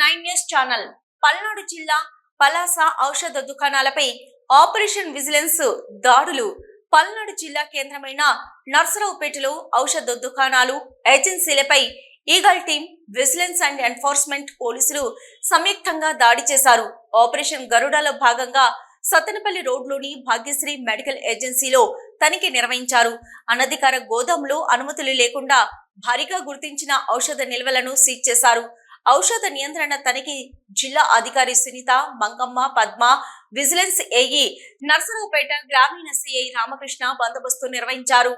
9 news channel Palnadu జిల్లా పలాస ఔషధ దుకాణాలపై operation vigilance దాడులు. పల్నాడు జిల్లా కేంద్రమైన నర్సరావుపేటలో ఔషధ దుకాణాలు ఏజెన్సీలపై eagle team, vigilance and enforcement పోలీసులు సంయుక్తంగా దాడి చేశారు. ఆపరేషన్ గరుడలో భాగంగా సత్తెనపల్లి రోడ్లోని భాగ్యశ్రీ మెడికల్ ఏజెన్సీలో తనిఖీ నిర్వహించారు. అనధికార గోదాంలో అనుమతులు లేకుండా భారీగా గుర్తించిన ఔషధ నిల్వలను సీజ్ చేశారు. ఔషధ నియంత్రణ తనిఖీ జిల్లా అధికారి సునీత, మంగమ్మ, పద్మ, విజిలెన్స్ ఏఈ నర్సరావుపేట గ్రామీణ సిఐ రామకృష్ణ బందోబస్తు నిర్వహించారు.